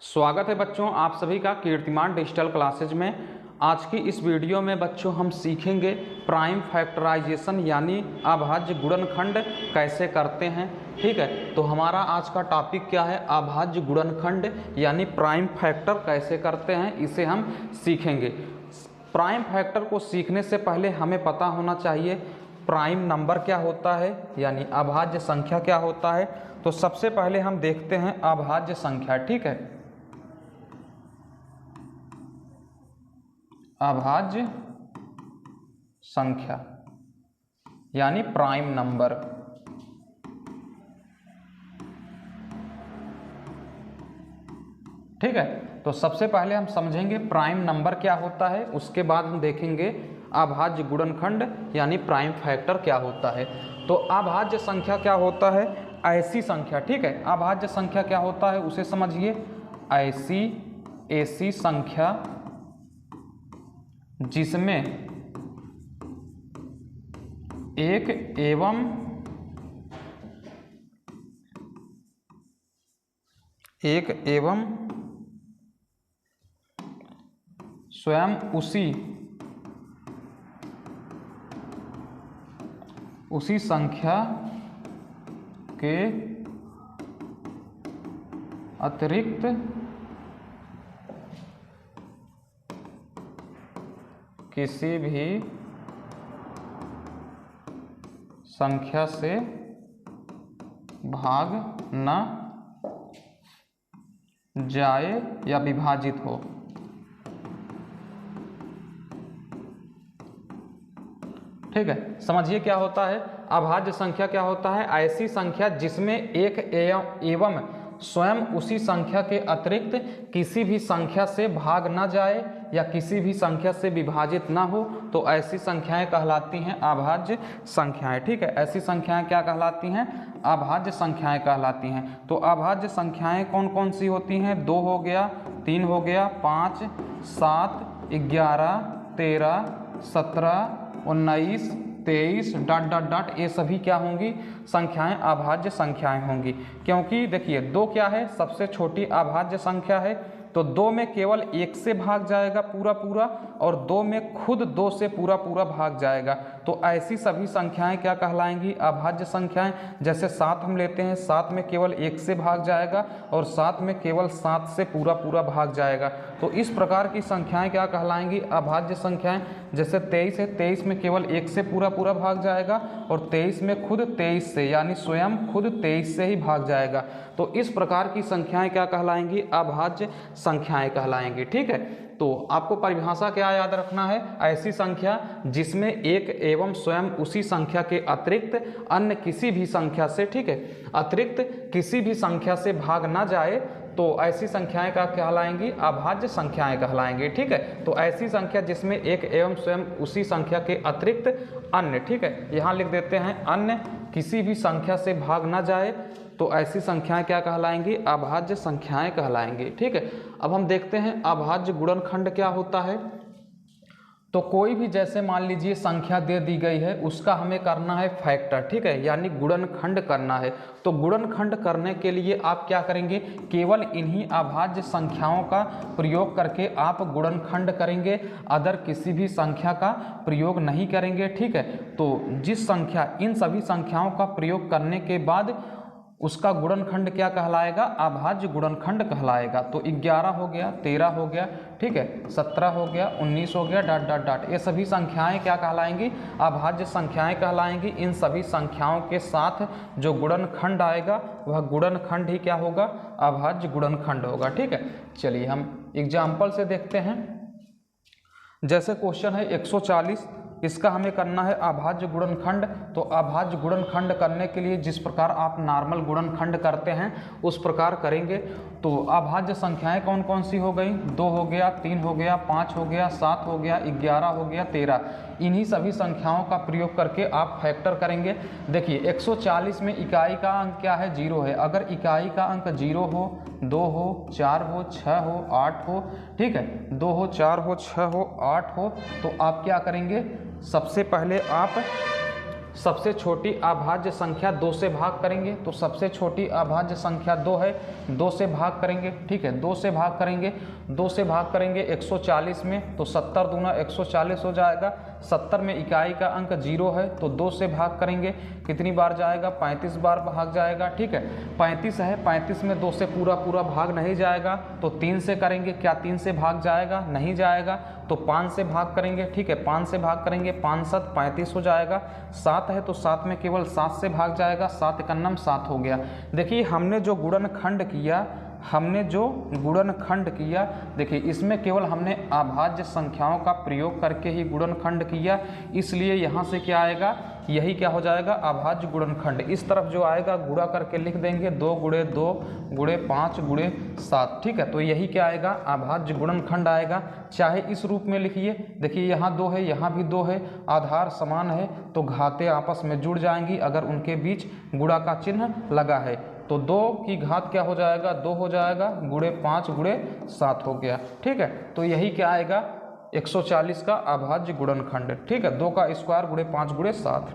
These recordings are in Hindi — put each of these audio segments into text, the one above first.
स्वागत है बच्चों आप सभी का कीर्तिमान डिजिटल क्लासेज में। आज की इस वीडियो में बच्चों हम सीखेंगे प्राइम फैक्टराइजेशन यानी अभाज्य गुणनखंड कैसे करते हैं। ठीक है, तो हमारा आज का टॉपिक क्या है, अभाज्य गुणनखंड यानी प्राइम फैक्टर कैसे करते हैं, इसे हम सीखेंगे। प्राइम फैक्टर को सीखने से पहले हमें पता होना चाहिए प्राइम नंबर क्या होता है यानी अभाज्य संख्या क्या होता है। तो सबसे पहले हम देखते हैं अभाज्य संख्या। ठीक है, अभाज्य संख्या यानी प्राइम नंबर। ठीक है, तो सबसे पहले हम समझेंगे प्राइम नंबर क्या होता है, उसके बाद हम देखेंगे अभाज्य गुणनखंड यानी प्राइम फैक्टर क्या होता है। तो अभाज्य संख्या क्या होता है, ऐसी संख्या। ठीक है, अभाज्य संख्या क्या होता है उसे समझिए। ऐसी संख्या जिसमें एक एवं स्वयं उसी संख्या के अतिरिक्त किसी भी संख्या से भाग न जाए या विभाजित हो। ठीक है, समझिए क्या होता है अभाज्य संख्या क्या होता है। ऐसी संख्या जिसमें एक एवं स्वयं उसी संख्या के अतिरिक्त किसी भी संख्या से भाग न जाए या किसी भी संख्या से विभाजित ना हो, तो ऐसी संख्याएं कहलाती हैं अभाज्य संख्याएं। ठीक है, ऐसी संख्याएं क्या कहलाती हैं, अभाज्य संख्याएं कहलाती हैं। तो अभाज्य संख्याएं कौन कौन सी होती हैं, 2 हो गया, 3 हो गया, 5, 7, 11, 13, 17, 19, 23 ... ये सभी क्या होंगी, संख्याएं अभाज्य संख्याएं होंगी। क्योंकि देखिए 2 क्या है, सबसे छोटी अभाज्य संख्या है, तो 2 में केवल 1 से भाग जाएगा पूरा पूरा, और 2 में खुद 2 से पूरा पूरा भाग जाएगा। तो ऐसी सभी संख्याएं क्या कहलाएंगी, अभाज्य संख्याएं। जैसे 7 हम लेते हैं, 7 में केवल 1 से भाग जाएगा और 7 में केवल 7 से पूरा पूरा भाग जाएगा। तो इस प्रकार की संख्याएं क्या कहलाएंगी, अभाज्य संख्याएं। जैसे 23 है, 23 में केवल 1 से पूरा पूरा भाग जाएगा और 23 में खुद 23 से यानी स्वयं खुद 23 से ही भाग जाएगा। तो इस प्रकार की संख्याएं क्या कहलाएंगी, अभाज्य संख्याएं कहलाएंगी। ठीक है, तो आपको परिभाषा क्या याद रखना है, ऐसी संख्या जिसमें एक एवं स्वयं उसी संख्या के अतिरिक्त अन्य किसी भी संख्या से, ठीक है, अतिरिक्त किसी भी संख्या से भाग ना जाए, तो ऐसी संख्याएं क्या कहलाएंगी, अभाज्य संख्याएं कहलाएंगी। ठीक है, तो ऐसी संख्या जिसमें एक एवं स्वयं उसी संख्या के अतिरिक्त अन्य, ठीक है, यहाँ लिख देते हैं अन्य किसी भी संख्या से भाग ना जाए, तो ऐसी संख्याएं क्या कहलाएंगी, अभाज्य संख्याएं कहलाएंगी। ठीक है, अब हम देखते हैं अभाज्य गुणनखंड क्या होता है। तो कोई भी जैसे मान लीजिए संख्या दे दी गई है, उसका हमें करना है फैक्टर। ठीक है, यानी गुणनखंड करना है। तो गुणनखंड करने के लिए आप क्या करेंगे, केवल इन्हीं अभाज्य संख्याओं का प्रयोग करके आप गुणनखंड करेंगे, अदर किसी भी संख्या का प्रयोग नहीं करेंगे। ठीक है, तो जिस संख्या, इन सभी संख्याओं का प्रयोग करने के बाद उसका गुणनखंड क्या कहलाएगा, अभाज्य गुणनखंड कहलाएगा। तो 11 हो गया, 13 हो गया, ठीक है, 17 हो गया, 19 हो गया ... ये सभी संख्याएं क्या कहलाएंगी, अभाज्य संख्याएं कहलाएंगी। इन सभी संख्याओं के साथ जो गुणनखंड आएगा वह गुणनखंड ही क्या होगा, अभाज्य गुणनखंड होगा। ठीक है, चलिए हम एग्जाम्पल से देखते हैं। जैसे क्वेश्चन है 140, इसका हमें करना है अभाज्य गुणनखंड। तो अभाज्य गुणनखंड करने के लिए जिस प्रकार आप नॉर्मल गुणनखंड करते हैं उस प्रकार करेंगे। तो अभाज्य संख्याएं कौन कौन सी हो गई, 2 हो गया, 3 हो गया, 5 हो गया, 7 हो गया, 11 हो गया, 13। इन्हीं सभी संख्याओं का प्रयोग करके आप फैक्टर करेंगे। देखिए 140 में इकाई का अंक क्या है, 0 है। अगर इकाई का अंक 0 हो, 2 हो, 4 हो, 6 हो, 8 हो, ठीक है, 2 हो, 4 हो, 6 हो, 8 हो, तो आप क्या करेंगे, सबसे पहले आप सबसे छोटी अभाज्य संख्या 2 से भाग करेंगे, तो सबसे छोटी अभाज्य संख्या 2 है, 2 से भाग करेंगे, ठीक है, 2 से भाग करेंगे, 2 से भाग करेंगे 140 में, तो 70 दूना 140 हो जाएगा। 70 में इकाई का अंक 0 है, तो 2 से भाग करेंगे, कितनी बार जाएगा, 35 बार भाग जाएगा, ठीक है। 35 है, 35 में 2 से पूरा भाग नहीं जाएगा, तो 3 से करेंगे, क्या 3 से भाग जाएगा, नहीं जाएगा, तो 5 से भाग करेंगे, ठीक है, 5 से भाग करेंगे, 5 7 35 हो जाएगा। 7 है तो 7 में केवल 7 से भाग जाएगा, 7 एकन्नम 7 हो गया। देखिए हमने जो गुणनखंड किया, देखिए इसमें केवल हमने अभाज्य संख्याओं का प्रयोग करके ही गुणनखंड किया, इसलिए यहाँ से क्या आएगा, यही क्या हो जाएगा, अभाज्य गुणनखंड। इस तरफ जो आएगा गुणा करके लिख देंगे, 2 × 2 × 5 × 7, ठीक है, तो यही क्या आएगा, अभाज्य गुणनखंड आएगा। चाहे इस रूप में लिखिए, देखिए यहाँ 2 है, यहाँ भी 2 है, आधार समान है, तो घातें आपस में जुड़ जाएंगी अगर उनके बीच गुणा का चिन्ह लगा है, तो 2 की घात क्या हो जाएगा, 2 हो जाएगा, × 5 × 7 हो गया, ठीक है। तो यही क्या आएगा, 140 का अभाज्य गुणनखंड, ठीक है, 2 का स्क्वायर × 5 × 7।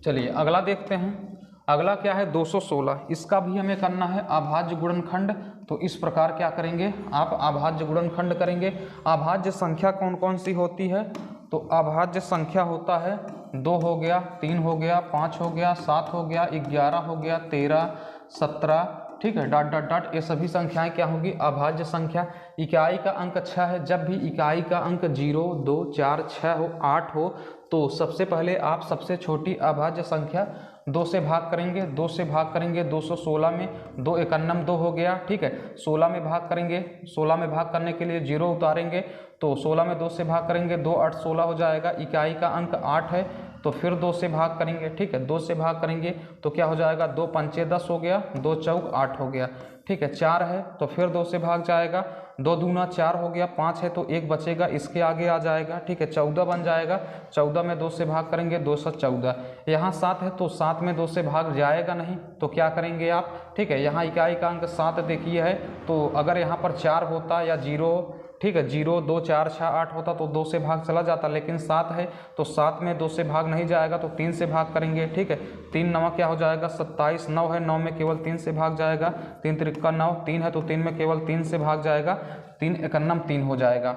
चलिए अगला देखते हैं। अगला क्या है, 216, इसका भी हमें करना है अभाज्य गुणनखंड। तो इस प्रकार क्या करेंगे, आप अभाज्य गुणनखंड करेंगे। अभाज्य संख्या कौन कौन सी होती है, तो अभाज्य संख्या होता है 2 हो गया, 3 हो गया, 5 हो गया, 7 हो गया, 11 हो गया, 13, 17, ठीक है, डॉट डॉट डॉट, ये सभी संख्याएं क्या होगी, अभाज्य संख्या। इकाई का अंक 6 है, जब भी इकाई का अंक 0, 2, 4, 6 हो, 8 हो, तो सबसे पहले आप सबसे छोटी अभाज्य संख्या 2 से भाग करेंगे, 2 से भाग करेंगे 216 में, 2 एकन्नम 2 हो गया, ठीक है। 16 में भाग करेंगे, 16 में भाग करने के लिए 0 उतारेंगे, तो 16 में 2 से भाग करेंगे, 2 8 16 हो जाएगा। इकाई का अंक 8 है, तो फिर 2 से भाग करेंगे, ठीक है, 2 से भाग करेंगे तो क्या हो जाएगा, 2 पंचे 10 हो गया, 2 चौक 8 हो गया, ठीक है। 4 है तो फिर 2 से भाग जाएगा, 2 दूना 4 हो गया, 5 है तो 1 बचेगा, इसके आगे आ जाएगा, ठीक है, 14 बन जाएगा। 14 में 2 से भाग करेंगे, 2 7 14। यहाँ 7 है तो 7 में 2 से भाग जाएगा नहीं, तो क्या करेंगे आप, ठीक है, यहाँ इकाई का अंक 7 देखिए है, तो अगर यहाँ पर 4 होता या 0, ठीक है, 0 2 4 6 8 होता तो 2 से भाग चला जाता, लेकिन 7 है तो 7 में 2 से भाग नहीं जाएगा, तो 3 से भाग करेंगे, ठीक है। 3 9 क्या हो जाएगा, 27। 9 है, 9 में केवल 3 से भाग जाएगा, 3 त्रिक्का 9, 3 है तो 3 में केवल 3 से भाग जाएगा, 3 एकन्नम 3 हो जाएगा।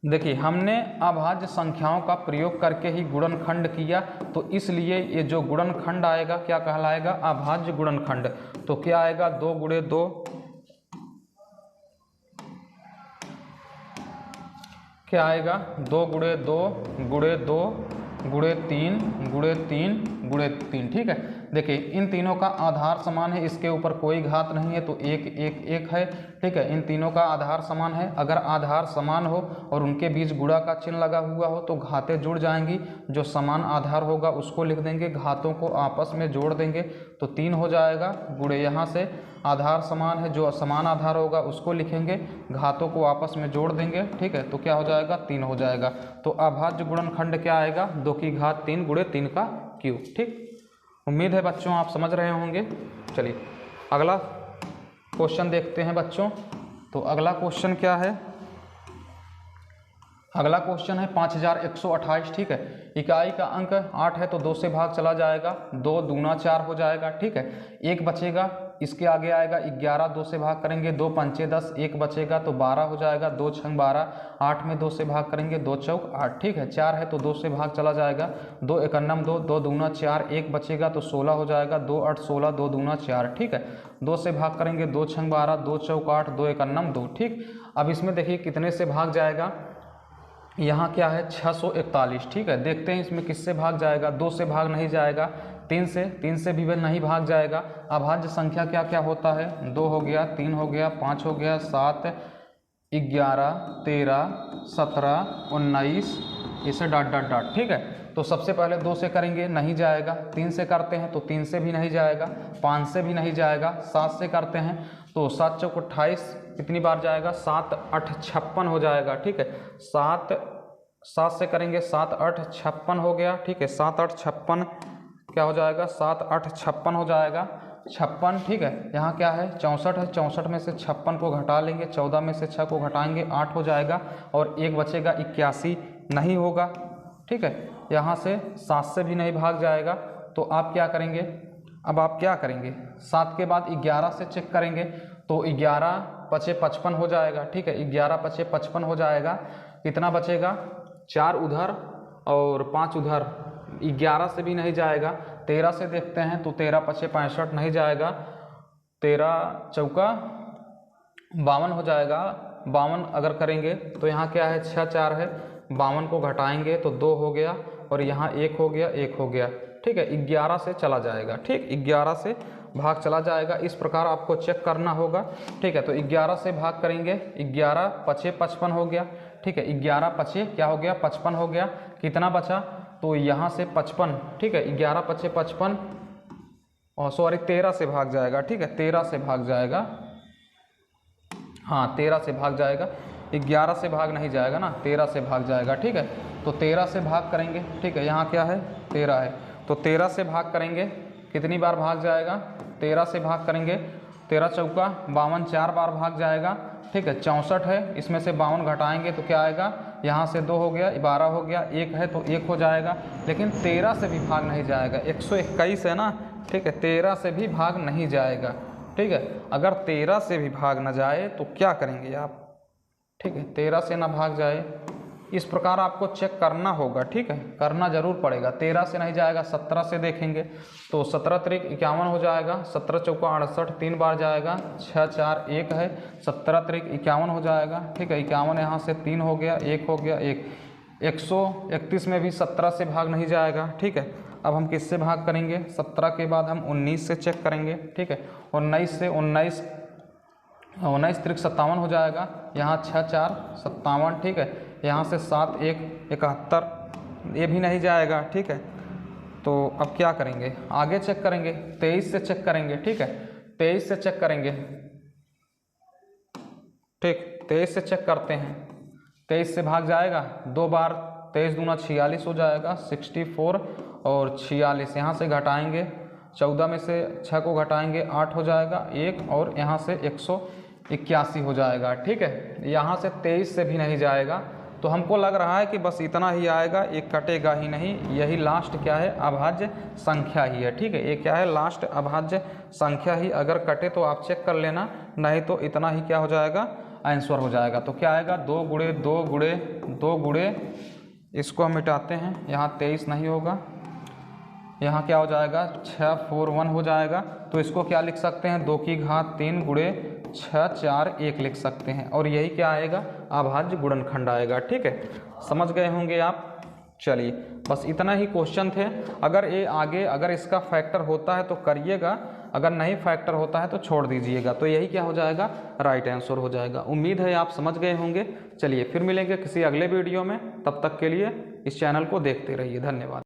देखिए हमने अभाज्य संख्याओं का प्रयोग करके ही गुणनखंड किया, तो इसलिए ये जो गुणनखंड आएगा क्या कहलाएगा, अभाज्य गुणनखंड। तो क्या आएगा, 2 × 2, क्या आएगा, 2 × 2 × 2 × 3 × 3 × 3, ठीक है। देखिए इन तीनों का आधार समान है, इसके ऊपर कोई घात नहीं है, तो 1 1 1 है, ठीक है। इन तीनों का आधार समान है, अगर आधार समान हो और उनके बीच गुणा का चिन्ह लगा हुआ हो तो घातें जुड़ जाएंगी, जो समान आधार होगा उसको लिख देंगे, घातों को आपस में जोड़ देंगे, तो 3 हो जाएगा। गुणे यहाँ से आधार समान है, जो समान आधार होगा उसको लिखेंगे, घातों को आपस में जोड़ देंगे, ठीक है, तो क्या हो जाएगा, 3 हो जाएगा। तो अभाज्य गुणनखंड क्या आएगा, 2 की घात 3 × 3 का क्यूब, ठीक। उम्मीद है बच्चों आप समझ रहे होंगे। चलिए अगला क्वेश्चन देखते हैं बच्चों। तो अगला क्वेश्चन क्या है, अगला क्वेश्चन है 5128, ठीक है। इकाई का अंक 8 है तो 2 से भाग चला जाएगा, 2 दूना 4 हो जाएगा, ठीक है। 1 बचेगा, इसके आगे आएगा 11, 2 से भाग करेंगे, 2 पंचे 10, 1 बचेगा तो 12 हो जाएगा, 2 6 12, 8 में 2 से भाग करेंगे, 2 चौक 8, ठीक है। 4 है तो 2 से भाग चला जाएगा, 2 एकन्नम 2, 2 दूना 4, 1 बचेगा तो 16 हो जाएगा, 2 8 16, 2 दूना 4, ठीक है। 2 से भाग करेंगे, 2 6 12, 2 चौक 8, 2 एकन्नम 2, ठीक। अब इसमें देखिए कितने से भाग जाएगा, यहाँ क्या है 641, ठीक है। देखते हैं इसमें किससे भाग जाएगा, 2 से भाग नहीं जाएगा, 3 से भी नहीं भाग जाएगा। अभाज्य संख्या क्या क्या होता है, 2 हो गया, 3 हो गया, 5 हो गया, 7 11 13 17 19, इसे डॉट डॉट डॉट, ठीक है। तो सबसे पहले 2 से करेंगे, नहीं जाएगा। 3 से करते हैं तो 3 से भी नहीं जाएगा, 5 से भी नहीं जाएगा। 7 से करते हैं तो 7 चौक 28, कितनी बार जाएगा, 7 8 56 हो जाएगा, ठीक है। 7 से करेंगे, 7 8 56 हो गया, ठीक है। 7 8 56 क्या हो जाएगा, 7 8 56 हो जाएगा, 56, ठीक है। यहाँ क्या है 64 है, 64 में से 56 को घटा लेंगे, 14 में से 6 को घटाएंगे, 8 हो जाएगा, और 1 बचेगा 81, नहीं होगा, ठीक है। यहाँ से 7 से भी नहीं भाग जाएगा, तो आप क्या करेंगे, अब आप क्या करेंगे, 7 के बाद 11 से चेक करेंगे तो 11 पचे 55 हो जाएगा, ठीक है। 11 पचे 55 हो जाएगा, कितना बचेगा, 4 उधर और 5 उधर, 11 से भी नहीं जाएगा। 13 से देखते हैं तो 13 पचे 65 नहीं जाएगा, 13 चौका 52 हो जाएगा। 52 अगर करेंगे तो यहाँ क्या है, 6 4 है, 52 को घटाएंगे तो 2 हो गया और यहाँ 1 हो गया, 1 हो गया, ठीक है। 11 से चला जाएगा, ठीक, 11 से भाग चला जाएगा। इस प्रकार आपको चेक करना होगा, ठीक है। तो 11 से भाग करेंगे, 11 पचे 55 हो गया, ठीक है। 11 पचे क्या हो गया, 55 हो गया, कितना बचा, तो यहाँ से 55, ठीक है। 11 पचे 55 और सॉरी 13 से भाग जाएगा, ठीक है, 13 से भाग जाएगा, हाँ 13 से भाग जाएगा, 11 से भाग नहीं जाएगा ना, 13 से भाग जाएगा, ठीक है। तो 13 से भाग करेंगे, ठीक है, यहाँ क्या है 13 है, तो 13 से भाग करेंगे, कितनी बार भाग जाएगा, 13 से भाग करेंगे, 13 चौका 52, 4 बार भाग जाएगा, ठीक है। 64 है, इसमें से 52 घटाएंगे तो क्या आएगा, यहाँ से 2 हो गया, 12 हो गया, 1 है तो 1 हो जाएगा, लेकिन 13 से भी भाग नहीं जाएगा, 121 है ना, ठीक है, 13 से भी भाग नहीं जाएगा, ठीक है। अगर 13 से भी भाग न जाए तो क्या करेंगे आप, ठीक है, 13 से ना भाग जाए, इस प्रकार आपको चेक करना होगा, ठीक है, करना जरूर पड़ेगा। 13 से नहीं जाएगा, 17 से देखेंगे तो 17 त्रिक 51 हो जाएगा, 17 चौका 68, 3 बार जाएगा, 6 4 1 है, 17 त्रिक 51 हो जाएगा, ठीक है। 51 यहाँ से 3 हो गया, 1 हो गया, 1, 131 में भी 17 से भाग नहीं जाएगा, ठीक है। अब हम किससे भाग करेंगे, 17 के बाद हम 19 से चेक करेंगे, ठीक है। 19 से 19 त्रिक 57 हो जाएगा, यहाँ 6 4 57, ठीक है। यहाँ से 7 1 71, ये भी नहीं जाएगा, ठीक है। तो अब क्या करेंगे, आगे चेक करेंगे, 23 से चेक करेंगे, ठीक है, 23 से चेक करेंगे, ठीक, 23 से चेक करते हैं, 23 से भाग जाएगा 2 बार, 23 दूना 46 हो जाएगा, 64 और 46, यहाँ से घटाएंगे, 14 में से 6 को घटाएंगे 8 हो जाएगा, 1 और यहाँ से 181 हो जाएगा, ठीक है। यहाँ से 23 से भी नहीं जाएगा, तो हमको लग रहा है कि बस इतना ही आएगा, एक कटेगा ही नहीं, यही लास्ट क्या है, अभाज्य संख्या ही है, ठीक है। ये क्या है, लास्ट अभाज्य संख्या ही, अगर कटे तो आप चेक कर लेना, नहीं तो इतना ही क्या हो जाएगा, आंसर हो जाएगा। तो क्या आएगा, 2 गुणे 2 गुणे 2 गुणे, इसको हम मिटाते हैं, यहाँ 23 नहीं होगा, यहाँ क्या हो जाएगा, 641 हो जाएगा। तो इसको क्या लिख सकते हैं, 2 की घात 3 गुणे 6 4 1 लिख सकते हैं, और यही क्या आएगा, अभाज्य गुणनखंड आएगा, ठीक है। समझ गए होंगे आप। चलिए बस इतना ही क्वेश्चन थे। अगर ये आगे अगर इसका फैक्टर होता है तो करिएगा, अगर नहीं फैक्टर होता है तो छोड़ दीजिएगा, तो यही क्या हो जाएगा, राइट आंसर हो जाएगा। उम्मीद है आप समझ गए होंगे। चलिए फिर मिलेंगे किसी अगले वीडियो में, तब तक के लिए इस चैनल को देखते रहिए। धन्यवाद।